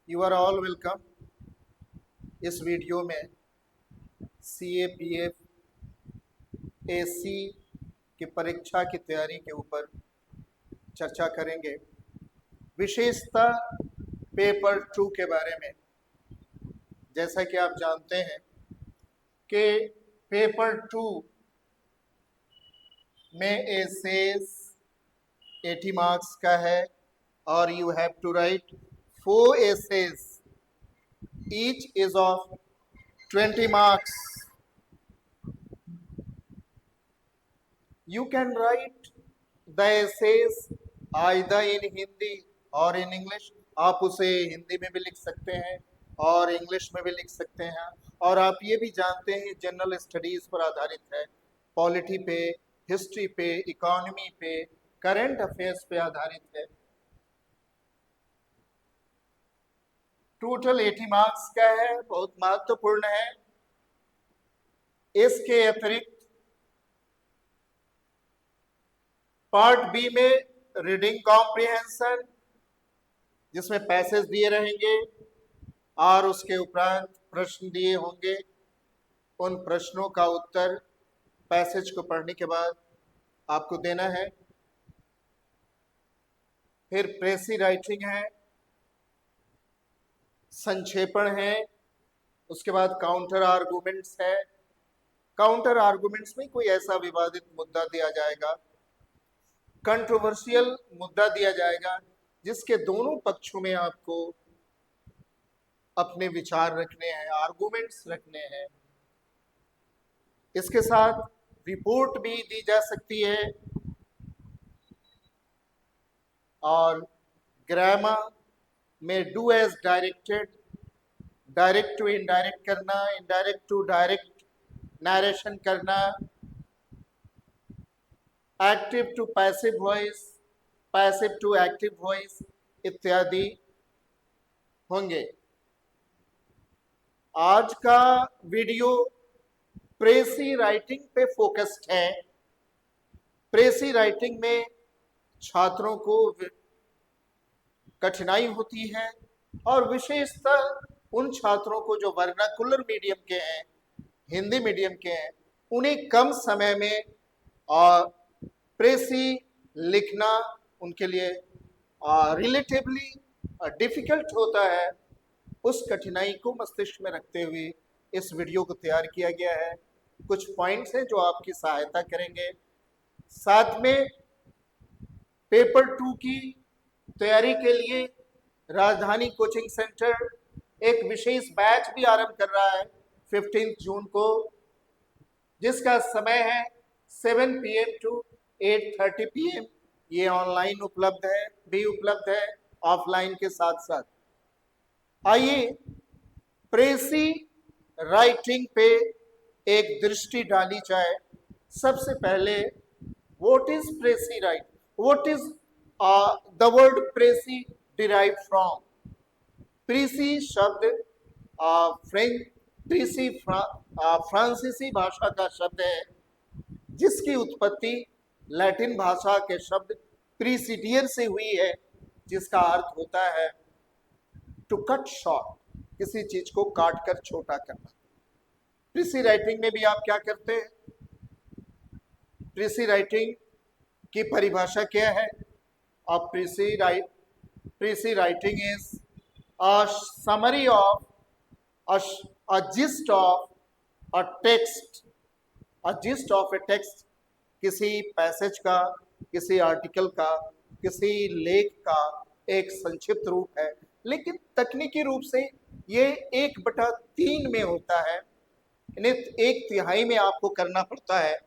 You are all welcome. इस video में CAPF AC की परीक्षा की तैयारी के ऊपर चर्चा करेंगे, विशेषतः पेपर 2 के बारे में। जैसा कि आप जानते हैं कि पेपर 2 में एसेस 80 मार्क्स का है और you have to write 4 essays, each is of 20 marks. You can write the essays either in Hindi और in English। आप उसे हिंदी में भी लिख सकते हैं और इंग्लिश में भी लिख सकते हैं। और आप ये भी जानते हैं जनरल स्टडीज पर आधारित है, पॉलिटी पे, हिस्ट्री पे, इकोनॉमी पे, करंट अफेयर्स पे आधारित है। टोटल 80 मार्क्स का है, बहुत महत्वपूर्ण है। इसके अतिरिक्त पार्ट बी में रीडिंग कॉम्प्रिहेंशन, जिसमें पैसेज दिए रहेंगे और उसके उपरांत प्रश्न दिए होंगे। उन प्रश्नों का उत्तर पैसेज को पढ़ने के बाद आपको देना है। फिर प्रेसी राइटिंग है, संक्षेपण है, उसके बाद काउंटर आर्गुमेंट्स है। काउंटर आर्गुमेंट्स में कोई ऐसा विवादित मुद्दा दिया जाएगा, कंट्रोवर्शियल मुद्दा दिया जाएगा, जिसके दोनों पक्षों में आपको अपने विचार रखने हैं, आर्गुमेंट्स रखने हैं। इसके साथ रिपोर्ट भी दी जा सकती है और ग्रामर में do as directed, direct to indirect करना, इनडायरेक्ट टू डायरेक्ट नरेशन करना, active to passive voice, passive to active voice इत्यादि होंगे। आज का वीडियो प्रेसी राइटिंग पे फोकस्ड है। प्रेसी राइटिंग में छात्रों को कठिनाई होती है और विशेषतः उन छात्रों को जो वर्नाकुलर मीडियम के हैं, हिंदी मीडियम के हैं, उन्हें कम समय में प्रेसी लिखना उनके लिए रिलेटिवली डिफिकल्ट होता है। उस कठिनाई को मस्तिष्क में रखते हुए इस वीडियो को तैयार किया गया है। कुछ पॉइंट्स हैं जो आपकी सहायता करेंगे। साथ में पेपर 2 की तैयारी के लिए राजधानी कोचिंग सेंटर एक विशेष बैच भी आरंभ कर रहा है 15 जून को, जिसका समय है 7 PM to 8:30 PM। ये ऑनलाइन उपलब्ध है, भी उपलब्ध है ऑफलाइन के साथ साथ। आइए प्रेसी राइटिंग पे एक दृष्टि डाली जाए। सबसे पहले what is precis writing, what is the word precis derive from. Precis शब्द फ्रांसीसी भाषा का शब्द है, जिसकी उत्पत्ति लैटिन भाषा के शब्द प्रीसीडियर से हुई है, जिसका अर्थ होता है टू कट शॉर्ट, किसी चीज को काट कर छोटा करना। प्रेसी राइटिंग में भी आप क्या करते हैं? प्रेसी राइटिंग की परिभाषा क्या है? अब प्रेसी writing is a summary of a gist of a text, a gist of a text, किसी पैसेज का, किसी आर्टिकल का, किसी लेख का एक संक्षिप्त रूप है। लेकिन तकनीकी रूप से ये 1/3 में होता है, यानी 1/3 में आपको करना पड़ता है।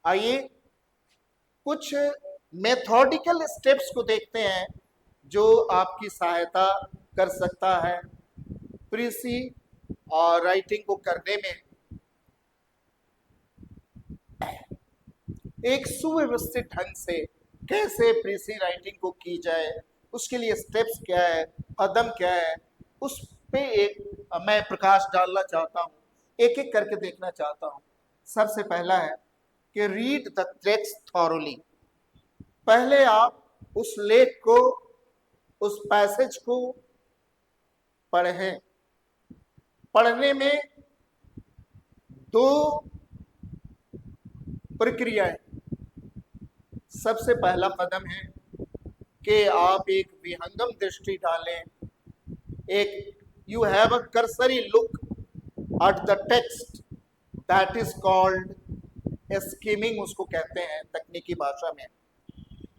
आइए कुछ मेथोडिकल स्टेप्स को देखते हैं जो आपकी सहायता कर सकता है प्रेसी और राइटिंग को करने में। एक सुव्यवस्थित ढंग से कैसे प्रेसी राइटिंग को की जाए, उसके लिए स्टेप्स क्या है, कदम क्या है, उस पे मैं प्रकाश डालना चाहता हूँ, एक एक करके देखना चाहता हूँ। सबसे पहला है कि रीड द टेक्स्ट थॉरोली। पहले आप उस लेख को, उस पैसेज को पढ़ें। पढ़ने में दो प्रक्रियाएं। सबसे पहला कदम है कि आप एक विहंगम दृष्टि डालें, एक you have a cursory look at the text, that is called skimming, उसको कहते हैं तकनीकी भाषा में।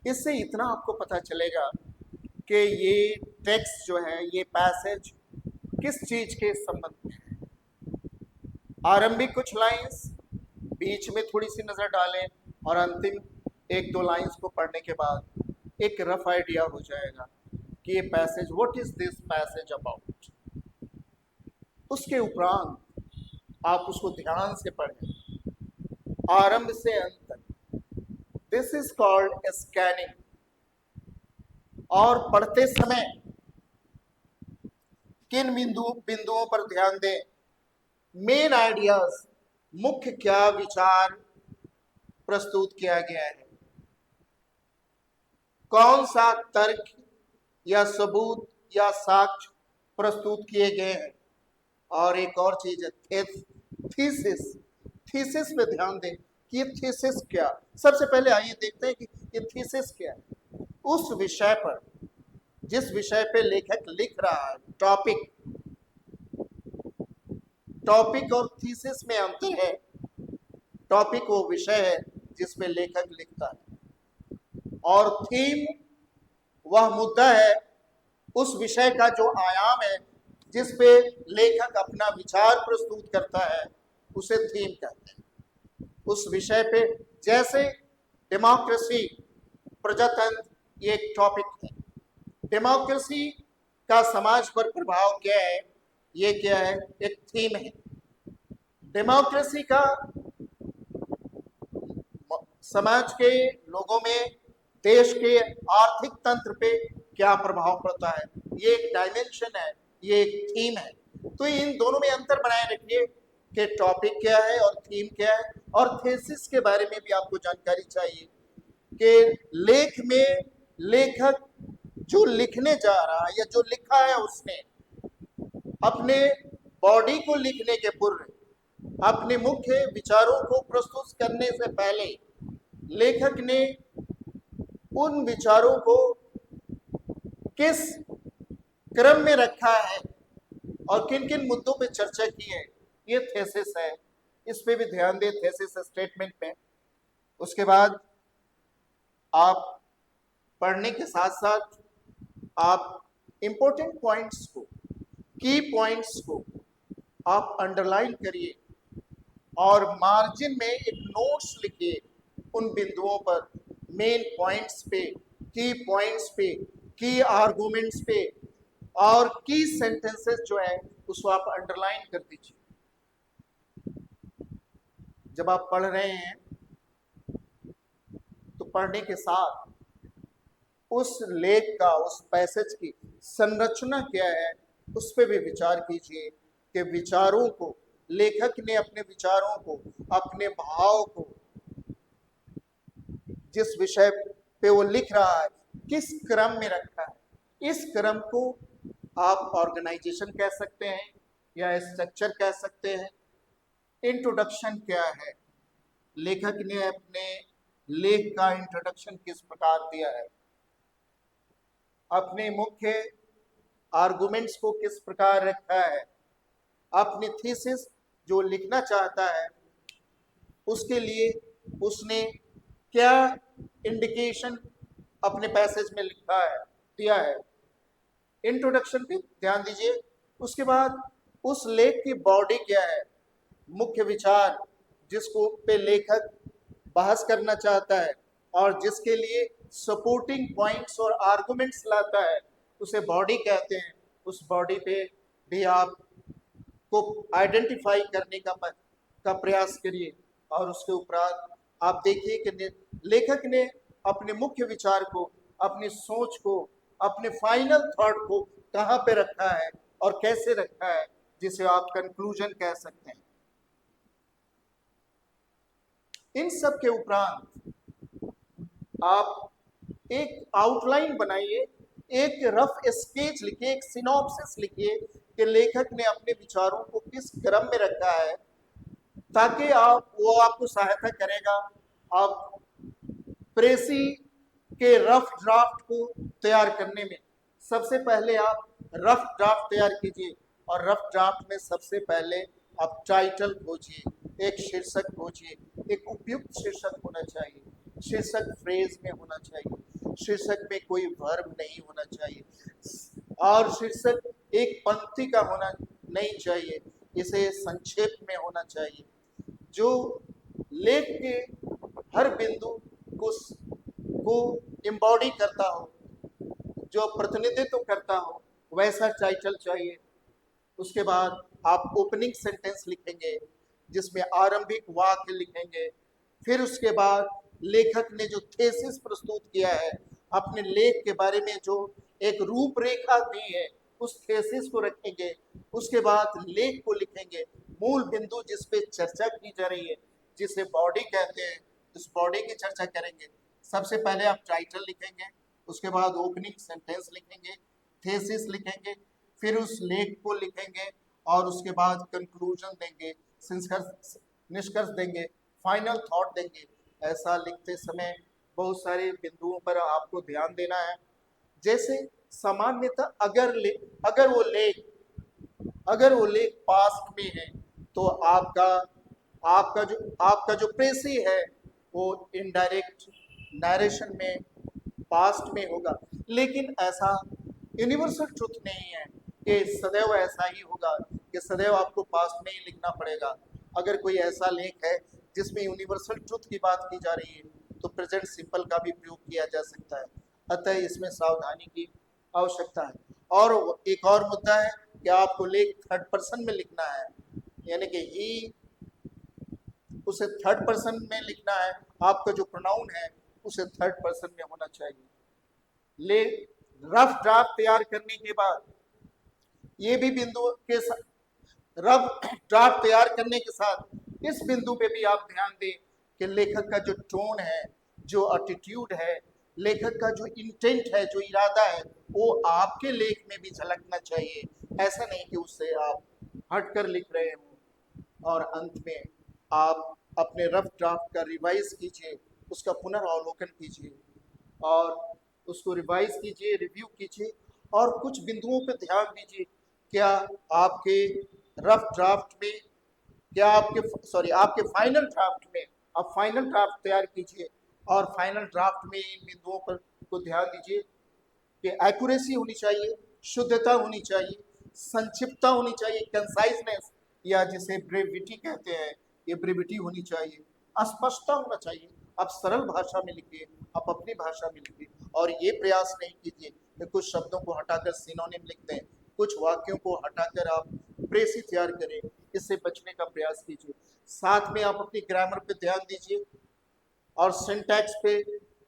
इससे इतना आपको पता चलेगा कि ये टेक्स्ट जो है, ये पैसेज किस चीज के संबंध में है। आरंभिक कुछ लाइंस, बीच में थोड़ी सी नजर डालें और अंतिम एक दो लाइंस को पढ़ने के बाद एक रफ आइडिया हो जाएगा कि ये passage, what is this passage about. उसके उपरांत आप उसको ध्यान से पढ़ें आरंभ से अंत तक। This is called scanning. और पढ़ते समय किन बिंदुओं पर ध्यान दें, मेन आइडियाज, मुख्य क्या विचार प्रस्तुत किया गया है, कौन सा तर्क या सबूत या साक्ष्य प्रस्तुत किए गए हैं। और एक और चीज है थीसिस। थीसिस पे ध्यान दें कि ये थीसिस क्या। सबसे पहले आइए देखते हैं कि ये थीसिस क्या है। उस विषय पर, जिस विषय पे लेखक लिख रहा है, टॉपिक और थीसिस में अंतर है। टॉपिक वो विषय है जिसमें लेखक लिखता है, और थीम वह मुद्दा है, उस विषय का जो आयाम है जिस पे लेखक अपना विचार प्रस्तुत करता है, उसे थीम कहते हैं। उस विषय पे, जैसे डेमोक्रेसी, प्रजातंत्र, ये एक टॉपिक है। डेमोक्रेसी का समाज पर प्रभाव क्या है, ये क्या है, एक थीम है। डेमोक्रेसी का समाज के लोगों में, देश के आर्थिक तंत्र पे क्या प्रभाव पड़ता है, ये एक डायमेंशन है, ये एक थीम है। तो इन दोनों में अंतर बनाए रखिए कि टॉपिक क्या है और थीम क्या है। और थीसिस के बारे में भी आपको जानकारी चाहिए कि लेख में लेखक जो लिखने जा रहा है या जो लिखा है, उसने अपने बॉडी को लिखने के पूर्व, अपने मुख्य विचारों को प्रस्तुत करने से पहले लेखक ने उन विचारों को किस क्रम में रखा है और किन किन मुद्दों पे चर्चा की है, ये थेसिस है। इस पे भी ध्यान दें, थेसिस स्टेटमेंट में। उसके बाद आप पढ़ने के साथ साथ आप इंपॉर्टेंट पॉइंट्स को, की पॉइंट्स को आप अंडरलाइन करिए और मार्जिन में एक नोट्स लिखिए उन बिंदुओं पर, मेन पॉइंट्स पे, की आर्गुमेंट्स पे, और की सेंटेंसेस जो है उसको आप अंडरलाइन कर दीजिए। जब आप पढ़ रहे हैं तो पढ़ने के साथ उस लेख का, उस पैसेज की संरचना क्या है, उस पर भी विचार कीजिए कि विचारों को, लेखक ने अपने विचारों को, अपने भाव को, जिस विषय पे वो लिख रहा है, किस क्रम में रखा है। इस क्रम को आप ऑर्गेनाइजेशन कह सकते हैं या स्ट्रक्चर कह सकते हैं। इंट्रोडक्शन क्या है, लेखक ने अपने लेख का इंट्रोडक्शन किस प्रकार दिया है, अपने मुख्य आर्गुमेंट्स को किस प्रकार रखा है, अपनी थीसिस जो लिखना चाहता है उसके लिए उसने क्या इंडिकेशन अपने पैसेज में लिखा है, दिया है। इंट्रोडक्शन पे ध्यान दीजिए। उसके बाद उस लेख की बॉडी क्या है, मुख्य विचार जिसको पे लेखक बहस करना चाहता है और जिसके लिए सपोर्टिंग पॉइंट्स और आर्गुमेंट्स लाता है, उसे बॉडी कहते हैं। उस बॉडी पे भी आप को आइडेंटिफाई करने का प्रयास करिए। और उसके उपरांत आप देखिए कि लेखक ने अपने मुख्य विचार को, अपनी सोच को, अपने फाइनल थॉट को कहाँ पे रखा है और कैसे रखा है, जिसे आप कंक्लूजन कह सकते हैं। इन सब के उपरांत आप एक आउटलाइन बनाइए, एक रफ स्केच लिखिए, एक सिनॉप्सिस लिखिए कि लेखक ने अपने विचारों को किस क्रम में रखा है, ताकि वो आपको सहायता करेगा। आप प्रेसी के रफ ड्राफ्ट को तैयार करने में सबसे पहले आप रफ ड्राफ्ट तैयार कीजिए, और रफ ड्राफ्ट में सबसे पहले आप टाइटल खोजिए, एक शीर्षक खोजिए। एक उपयुक्त शीर्षक होना चाहिए, शीर्षक फ्रेज में होना चाहिए, शीर्षक में कोई वर्ब नहीं होना चाहिए, और शीर्षक एक पंक्ति का होना नहीं चाहिए, इसे संक्षेप में होना चाहिए, जो लेख के हर बिंदु को को एम्बॉडी करता हो, जो प्रतिनिधित्व करता हो, वैसा टाइटल चाहिए। उसके बाद आप ओपनिंग सेंटेंस लिखेंगे, जिसमें आरंभिक वाक्य लिखेंगे। फिर उसके बाद लेखक ने जो थेसिस प्रस्तुत किया है, अपने लेख के बारे में जो एक रूपरेखा दी है, उस थेसिस को रखेंगे। उसके बाद लेख को लिखेंगे, मूल बिंदु जिस पे चर्चा की जा रही है, जिसे बॉडी कहते हैं, उस बॉडी की चर्चा करेंगे। सबसे पहले आप टाइटल लिखेंगे, उसके बाद ओपनिंग सेंटेंस लिखेंगे, थेसिस लिखेंगे, फिर उस लेख को लिखेंगे, और उसके बाद कंक्लूजन देंगे, निष्कर्ष देंगे, फाइनल थॉट देंगे। ऐसा लिखते समय बहुत सारे बिंदुओं पर आपको ध्यान देना है। जैसे सामान्यतः अगर वो लेख पास्ट में है, तो आपका जो प्रेसी है वो इनडायरेक्ट नरेशन में पास्ट में होगा। लेकिन ऐसा यूनिवर्सल ट्रुथ नहीं है कि सदैव ऐसा ही होगा, कि सदैव आपको पास्ट में ही लिखना पड़ेगा। अगर कोई ऐसा लेख है जिसमें यूनिवर्सल ट्रुथ की बात की जा रही है, तो प्रेजेंट सिंपल का भी प्रयोग किया जा सकता है। अतः इसमें सावधानी की आवश्यकता है। और एक और मुद्दा है कि आपको लेख थर्ड पर्सन में लिखना है, यानी कि ही, उसे थर्ड पर्सन में लिखना है। आपका जो प्रोनाउन है उसे थर्ड पर्सन में होना चाहिए। ले रफ ड्राफ्ट तैयार करने के बाद ये भी बिंदु के रफ ड्राफ्ट तैयार करने के साथ इस बिंदु पे भी आप ध्यान दें कि लेखक का जो टोन है, जो एटीट्यूड है, लेखक का जो इंटेंट है, जो इरादा है, वो आपके लेख में भी झलकना चाहिए। ऐसा नहीं कि उससे आप हटकर लिख रहे हो। और अंत में आप अपने रफ ड्राफ्ट का रिवाइज कीजिए, उसका पुनरावलोकन कीजिए, और उसको रिवाइज कीजिए, रिव्यू कीजिए, और कुछ बिंदुओं पर ध्यान दीजिए। क्या आपके रफ ड्राफ्ट में, क्या आपके फाइनल ड्राफ्ट में, आप फाइनल ड्राफ्ट तैयार कीजिए, और फाइनल ड्राफ्ट में इन बिंदुओं पर को ध्यान दीजिए कि एक्यूरेसी होनी चाहिए, शुद्धता होनी चाहिए, संक्षिप्तता होनी चाहिए, कंसाइजनेस, या जिसे ब्रेविटी कहते हैं, ये ब्रेविटी होनी चाहिए, स्पष्टता होना चाहिए। आप सरल भाषा में लिखिए, आप अपनी भाषा में लिखिए, और ये प्रयास नहीं कीजिए कि कुछ शब्दों को हटाकर सिनोनिम लिख दें, कुछ वाक्यों को हटाकर आप प्रेसी तैयार करें। इससे बचने का प्रयास कीजिए। साथ में आप अपनी ग्रामर पे ध्यान दीजिए, और सिंटैक्स पे,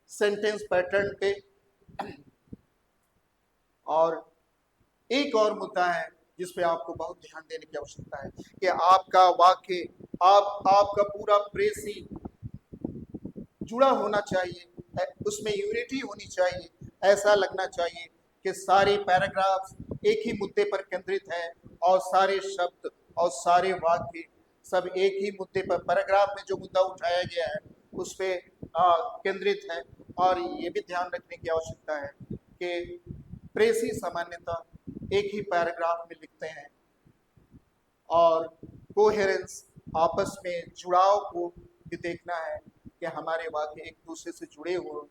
सेंटेंस पैटर्न पे। और एक और मुद्दा है जिस पे आपको बहुत ध्यान देने की आवश्यकता है कि आपका वाक्य, आपका पूरा प्रेसी जुड़ा होना चाहिए, उसमें यूनिटी होनी चाहिए। ऐसा लगना चाहिए कि सारे पैराग्राफ्स एक ही मुद्दे पर केंद्रित है, और सारे शब्द और सारे वाक्य सब एक ही मुद्दे पर, पैराग्राफ में जो मुद्दा उठाया गया है उस पे केंद्रित है। और ये भी ध्यान रखने की आवश्यकता है कि प्रेसी सामान्यतः एक ही पैराग्राफ में लिखते हैं, और कोहेरेंस, आपस में जुड़ाव को भी देखना है कि हमारे वाक्य एक दूसरे से जुड़े हो।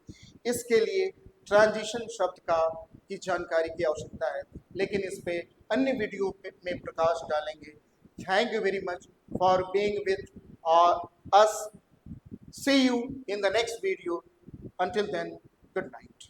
इसके लिए ट्रांजिशन शब्द की जानकारी की आवश्यकता है, लेकिन इस पे अन्य वीडियो में प्रकाश डालेंगे। Thank you very much for being with us. See you in the next video. Until then, good night.